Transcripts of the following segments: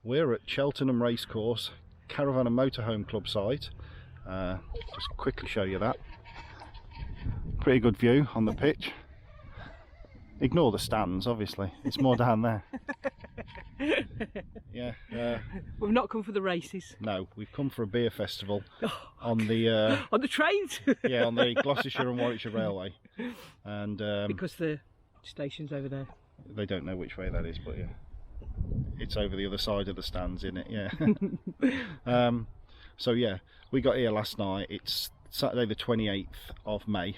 We're at Cheltenham Racecourse, Caravan and Motorhome Club site. Just quickly show you that. Pretty good view on the pitch. Ignore the stands, obviously. It's more down there. Yeah. We've not come for the races. No, we've come for a beer festival on the on the trains. yeah, on the Gloucestershire And Warwickshire Railway, and because the station's over there. They don't know which way that is, but yeah, it's over the other side of the stands, in it. Yeah. So yeah, we got here last night. It's Saturday the 28th of May.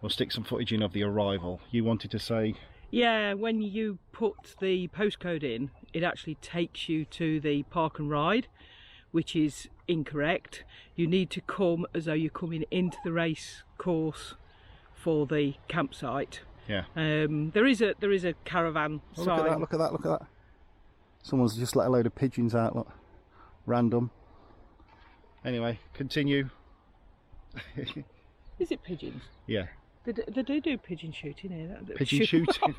We'll stick some footage in of the arrival. You wanted to say? Yeah, when you put the postcode in, it actually takes you to the park and ride, which is incorrect. You need to come as though you're coming into the race course for the campsite. Yeah. There is a caravan sign. Look at that! Look at that! Look at that! Someone's just let a load of pigeons out. Look, random. Anyway, continue. Is it pigeons? Yeah. They do pigeon shooting here. Pigeon shooting.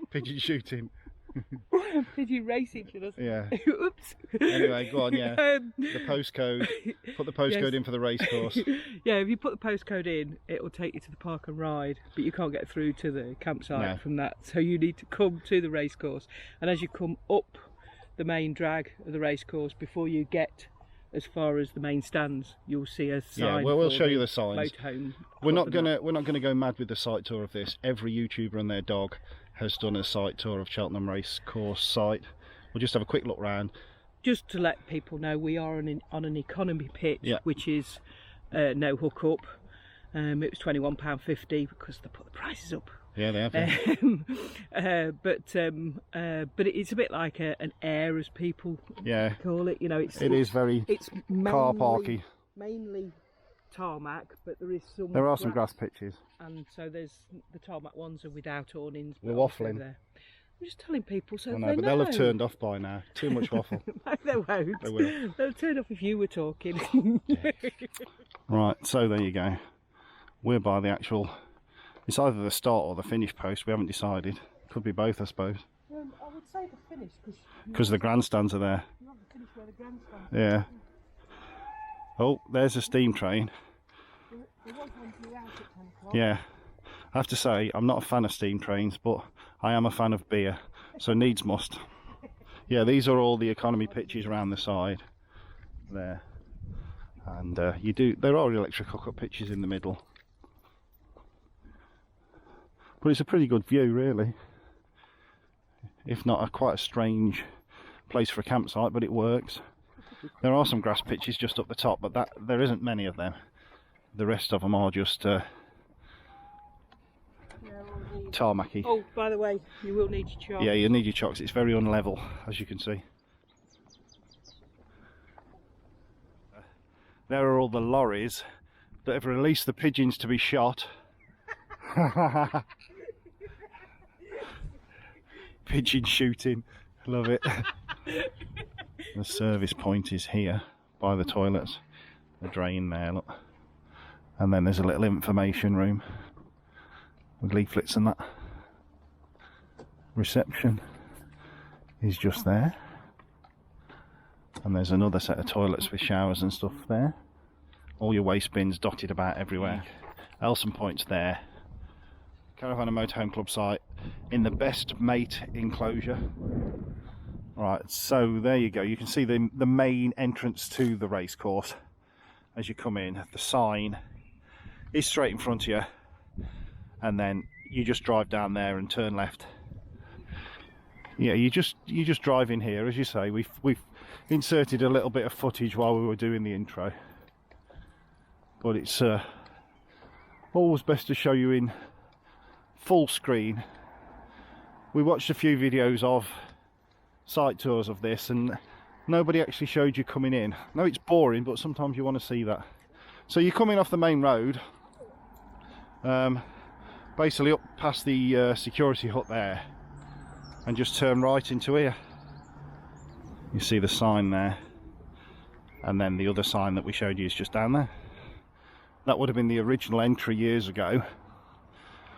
Pigeon shooting. Pigeon racing, should I say? Yeah. Oops. Anyway, go on. Yeah. The postcode. Put the postcode in for the race course. Yeah, if you put the postcode in, it will take you to the park and ride, but you can't get through to the campsite from that. So you need to come to the race course, and as you come up the main drag of the race course, before you get as far as the main stands, you'll see a sign. Yeah, well, we'll show you the signs. Motorhome. We're not gonna go mad with the site tour of this. Every YouTuber and their dog has done a site tour of Cheltenham Racecourse site. We'll just have a quick look round. Just to let people know, we are on an economy pitch, which is no hookup. It was £21.50 because they put the prices up. Yeah, they have. But it's a bit like an air, as people call it. You know, it's very car parky. Mainly tarmac, but there are some grass pitches, and so there's the tarmac ones are without awnings. We're waffling. There. I'm just telling people so I know, they but know. they'll have turned off by now. Too much waffle. No, they won't. They will. They'll turn off if you were talking. Right, so there you go. We're by the actual. It's either the start or the finish post. We haven't decided. Could be both, I suppose. I would say the finish because the grandstands are there. You want the finish where the grandstands. Yeah. Oh, there's a steam train. There was one due out at 10 o'clock. Yeah. I have to say, I'm not a fan of steam trains, but I am a fan of beer, so needs must. Yeah, these are all the economy pitches around the side there, and there are electric hookup pitches in the middle, but it's a pretty good view, really. If not quite a strange place for a campsite, but it works. There are some grass pitches just up the top, but there isn't many of them. The rest of them are just tarmacy. Oh, by the way, you will need your chocks. Yeah, you need your chocks. It's very unlevel, as you can see. There are all the lorries that have released the pigeons to be shot. Pigeon shooting, love it. The service point is here by the toilets, the drain there, look. And then there's a little information room with leaflets and that. Reception is just there, and there's another set of toilets with showers and stuff there. All your waste bins dotted about everywhere. Elson Point's there. Caravan and Motorhome Club site in the best mate enclosure. Right, so there you go. You can see the main entrance to the racecourse as you come in. The sign is straight in front of you, and then you just drive down there and turn left. Yeah, you just drive in here, as you say. We've inserted a little bit of footage while we were doing the intro, but it's always best to show you in full screen. We watched a few videos of site tours of this, and nobody actually showed you coming in. No, it's boring, but sometimes you want to see that. So you're coming off the main road, basically up past the security hut there, and just turn right into here. You see the sign there, and then the other sign that we showed you is just down there. That would have been the original entry years ago.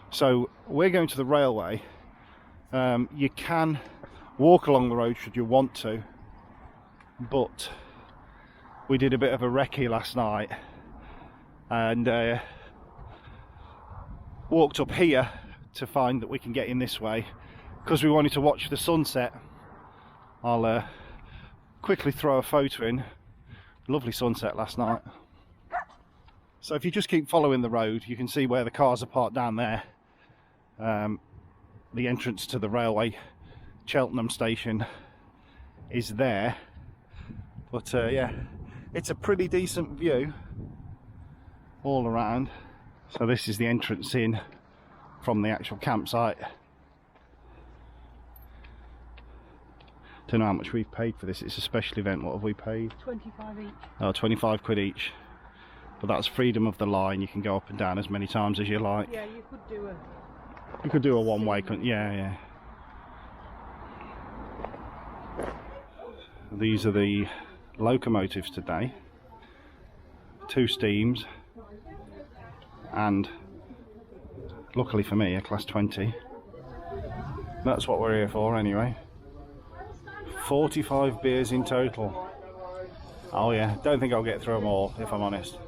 So we're going to the railway. You can walk along the road should you want to, but we did a bit of a recce last night and walked up here to find that we can get in this way because we wanted to watch the sunset. I'll quickly throw a photo in. Lovely sunset last night. So if you just keep following the road, you can see where the cars are parked down there. The entrance to the railway Cheltenham station is there, but yeah, it's a pretty decent view all around. So this is the entrance in from the actual campsite. Don't know how much we've paid for this. It's a special event. What have we paid? 25 each. Oh, 25 quid each. But that's freedom of the line. You can go up and down as many times as you like. Yeah, you could do a... You could do a one-way, couldn't you? Yeah, yeah. These are the locomotives today. 2 steams. And, luckily for me, a class 20. That's what we're here for anyway. 45 beers in total. Oh yeah, don't think I'll get through them all, if I'm honest.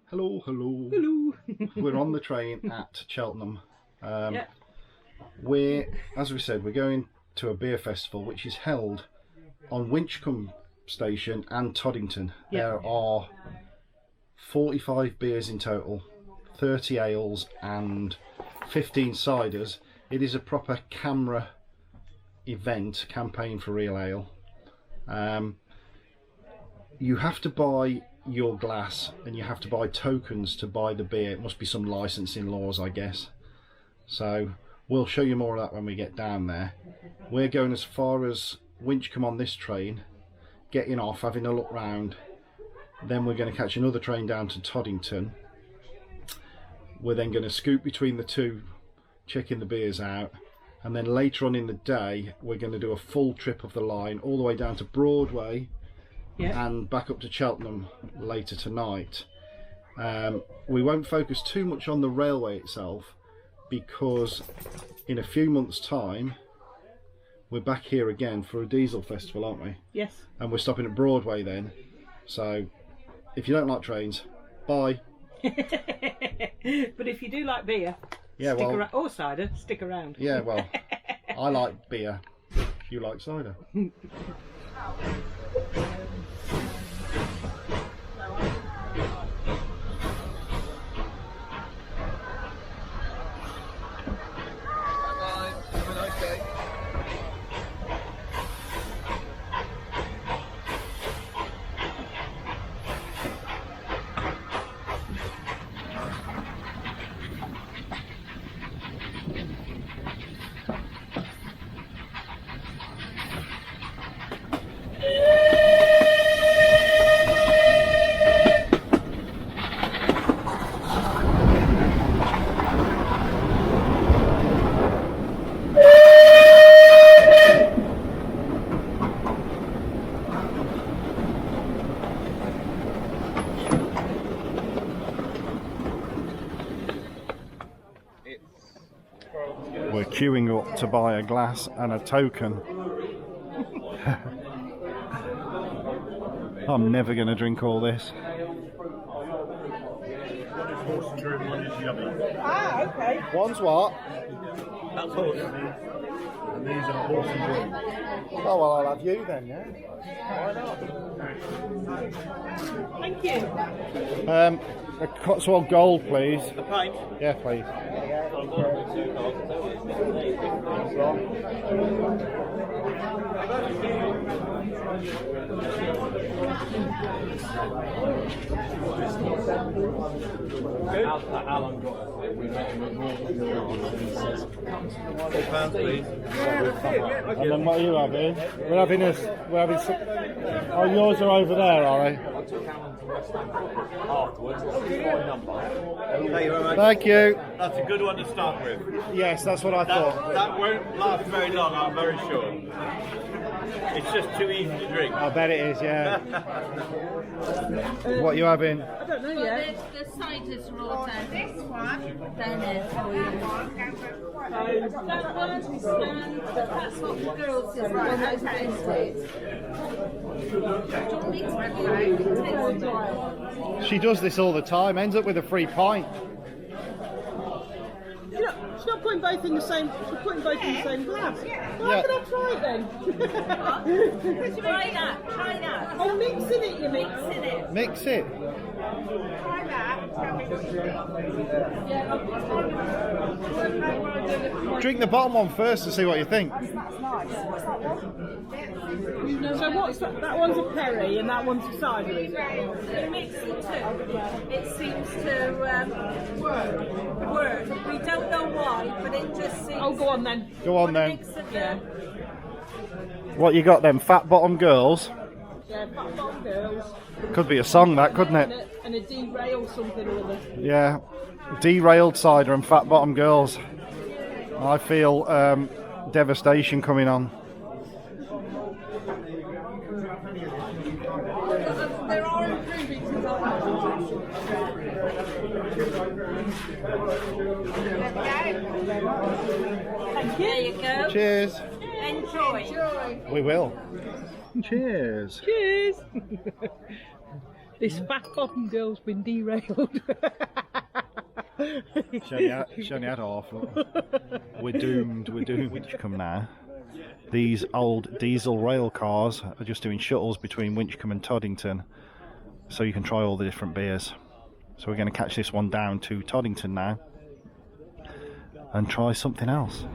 Hello, hello. Hello. We're on the train at Cheltenham. Yeah. As we said, we're going to a beer festival which is held on Winchcombe Station and Toddington. Yeah. There are 45 beers in total, 30 ales and 15 ciders. It is a proper camera event, campaign for real ale. You have to buy your glass and you have to buy tokens to buy the beer. It must be some licensing laws, I guess. So we'll show you more of that when we get down there. We're going as far as Winchcombe on this train, getting off, having a look round. Then we're going to catch another train down to Toddington. We're then going to scoot between the two, checking the beers out. And then later on in the day, we're going to do a full trip of the line all the way down to Broadway. Yeah. And back up to Cheltenham later tonight. We won't focus too much on the railway itself because in a few months' time we're back here again for a diesel festival, aren't we? Yes. And we're stopping at Broadway then. So if you don't like trains, bye. But if you do like beer, yeah, or cider, stick around. Yeah, well, I like beer. You like cider. We're queuing up to buy a glass and a token. I'm never going to drink all this. Ah, okay. One's what? That's horse. And these are horse and drink. Oh, well, I'll have you then, yeah? Thank you. A Cotswold Gold, please. A pint? Yeah, please. Alan got it. We recommend more £4, please. And then what are you having? We're having some... Oh, yours are over there, are they? I took Alan to West Ham afterwards. This is my number. Thank you very much. Thank you. That's a good one to start with. Yes, that's what I thought. That won't last very long, I'm very sure. It's just too easy to drink. I bet it is, yeah. What are you having? I don't know yet. The ciders are all down. This one? Down there for you. That one, and that's what the girls is like. Those biscuits. She does this all the time, ends up with a free pint. She's not putting both in the same. She's putting both in the same glass. Why can I try it then? Try that. Try that. Oh, mixing it, you mean? Mixing it. Mix it. Try that. Drink the bottom one first and see what you think. So what's that? That one's a perry and that one's a cider, is it? You mix the two. It seems to work. We don't know why, but it just seems. Oh, go on then. Go on then. Mix it then. What you got then? Fat Bottom Girls? Yeah, Fat Bottom Girls. Could be a song, that, couldn't it? And a derail something or other. Yeah. Derailed cider and Fat Bottom Girls. I feel devastation coming on. There are improvements in There you go. Cheers. Enjoy. We will. Cheers. Cheers! This Fat Bottom Girl's been derailed. She only had half. We're doomed. We're doomed. Winchcombe now. These old diesel rail cars are just doing shuttles between Winchcombe and Toddington, so you can try all the different beers. So we're going to catch this one down to Toddington now and try something else.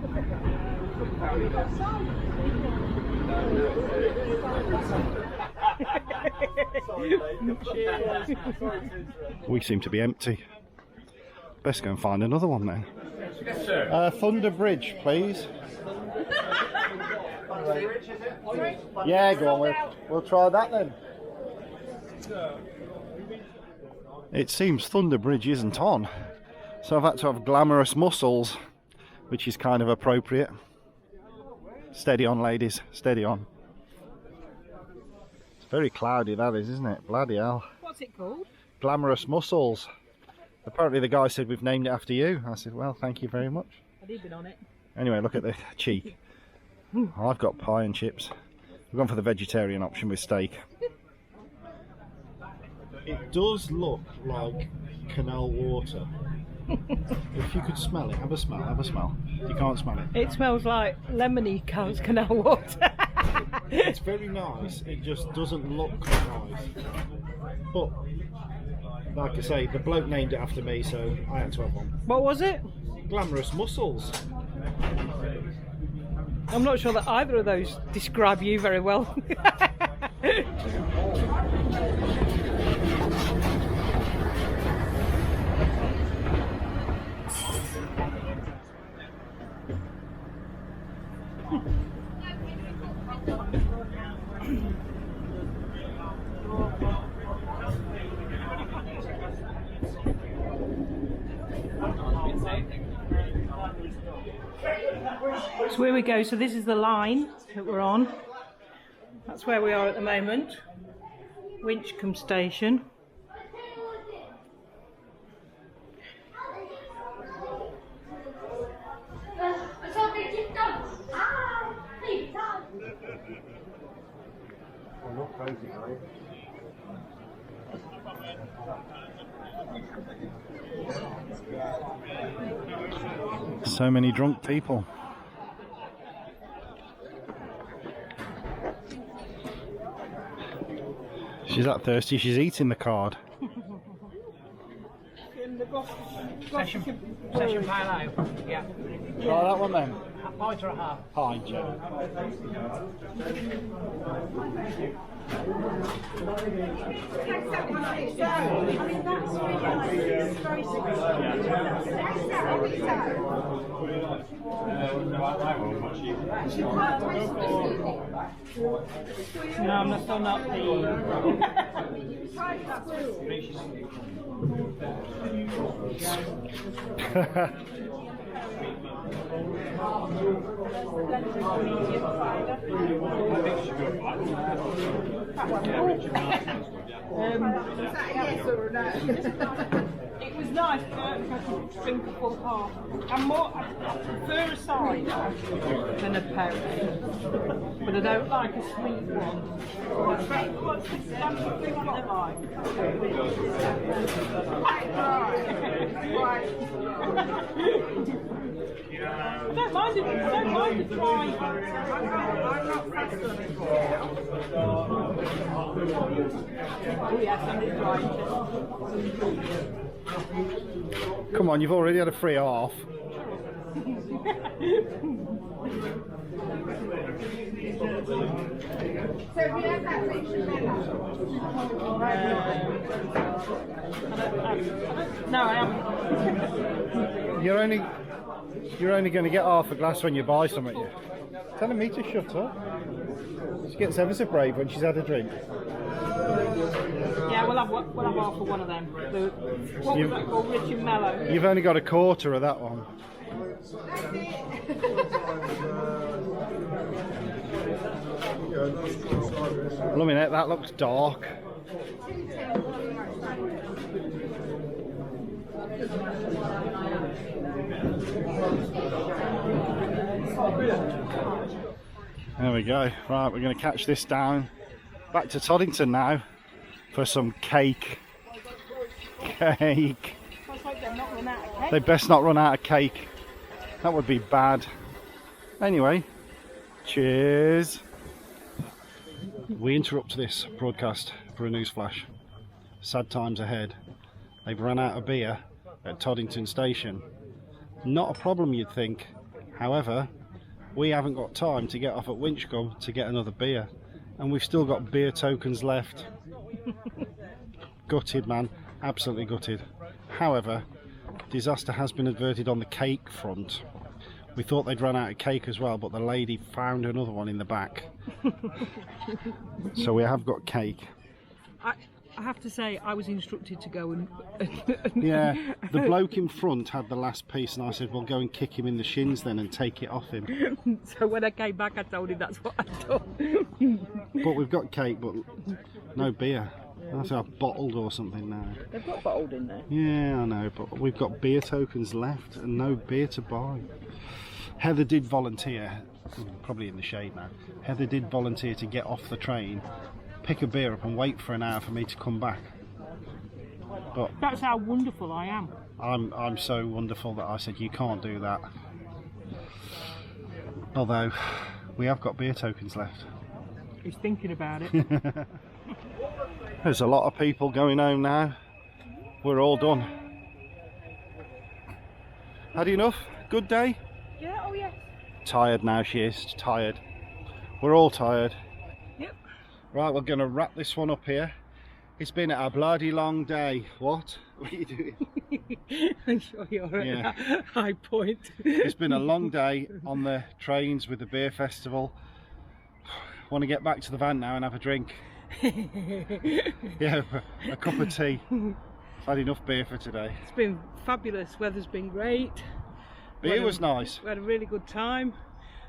We seem to be empty. Best go and find another one then. Yes, sir. Thunder Bridge, please. Yeah, go on. We'll try that then. It seems Thunder Bridge isn't on, so I've had to have glamorous muscles, which is kind of appropriate. Steady on, ladies. Steady on. It's very cloudy, that is, isn't it? Bloody hell. What's it called? Glamorous Muscles. Apparently the guy said we've named it after you. I said, well, thank you very much. Had he been on it? Anyway, look at the cheek. I've got pie and chips. We've gone for the vegetarian option with steak. It does look like Canal Water. If you could smell it, have a smell, have a smell. You can't smell it. It smells like lemony Canal Water. It's very nice, it just doesn't look nice. But, like I say, the bloke named it after me, so I had to have one. What was it? Glamorous Muscles. I'm not sure that either of those describe you very well. So here we go, so this is the line that we're on. That's where we are at the moment. Winchcombe Station. So many drunk people. She's that thirsty, she's eating the card. Session pile ale. Yeah. Try that one then. A pint or a half? Pint, Joe. No, I'm still not It was nice, but I could drink a full half. I prefer a cider than a perry, but I don't like a sweet one. What's this fancy thing not like? I don't mind the dry. Oh yes, I'm dry. Come on, you've already had a free half. So we have that rich No, I haven't. You're only going to get half a glass when you buy something. You telling me to shut up. She gets ever so brave when she's had a drink. Yeah, we'll have half of one of them. What was that called? Rich and mellow. You've only got a quarter of that one. Blooming heck, that looks dark. There we go. Right, we're going to catch this down. Back to Toddington now for some cake. Cake. They best not run out of cake. That would be bad. Anyway, cheers. We interrupt this broadcast for a news flash. Sad times ahead. They've run out of beer at Toddington Station. Not a problem, you'd think. However, we haven't got time to get off at Winchcombe to get another beer, and we've still got beer tokens left. Gutted, man. Absolutely gutted. However, disaster has been averted on the cake front. We thought they'd run out of cake as well, but the lady found another one in the back. So we have got cake. I have to say, I was instructed to go and... Yeah, the bloke in front had the last piece, and I said, well, go and kick him in the shins then and take it off him. So when I came back, I told him that's what I'd done. But we've got cake, but no beer. That's our bottled or something now. They've got bottled in there. Yeah, I know, but we've got beer tokens left and no beer to buy. Heather did volunteer, probably in the shade now. Heather did volunteer to get off the train, pick a beer up and wait for an hour for me to come back. But that's how wonderful I am. I'm so wonderful that I said you can't do that. Although we have got beer tokens left. He's thinking about it. There's a lot of people going home now. We're all done. Had enough? Good day? Yeah, oh yeah. Tired now, she is. Tired. We're all tired. Yep. Right, we're going to wrap this one up here. It's been a bloody long day. What? What are you doing? I'm sure you're at that high point. It's been a long day on the trains with the beer festival. Want to get back to the van now and have a drink. Yeah, a cup of tea. I've had enough beer for today. It's been fabulous. Weather's been great. Beer was nice. We had a really good time.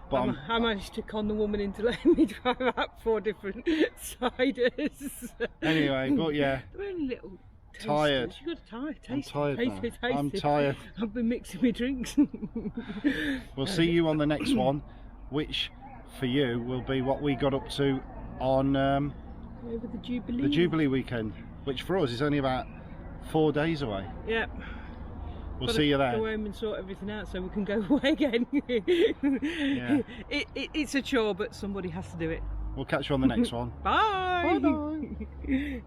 But I managed to con the woman into letting me drive out 4 different ciders. Anyway, but yeah. They're only little tasters. Tired. You got to taste I'm tired it. now. Taste I'm it. tired. I've been mixing my drinks. We'll see you on the next one, which for you will be what we got up to on Over the Jubilee. the Jubilee weekend, which for us is only about 4 days away. Yep. We'll Gotta see you there. Go home and sort everything out so we can go away again. Yeah. It's a chore, but somebody has to do it. We'll catch you on the next one. Bye. Bye bye.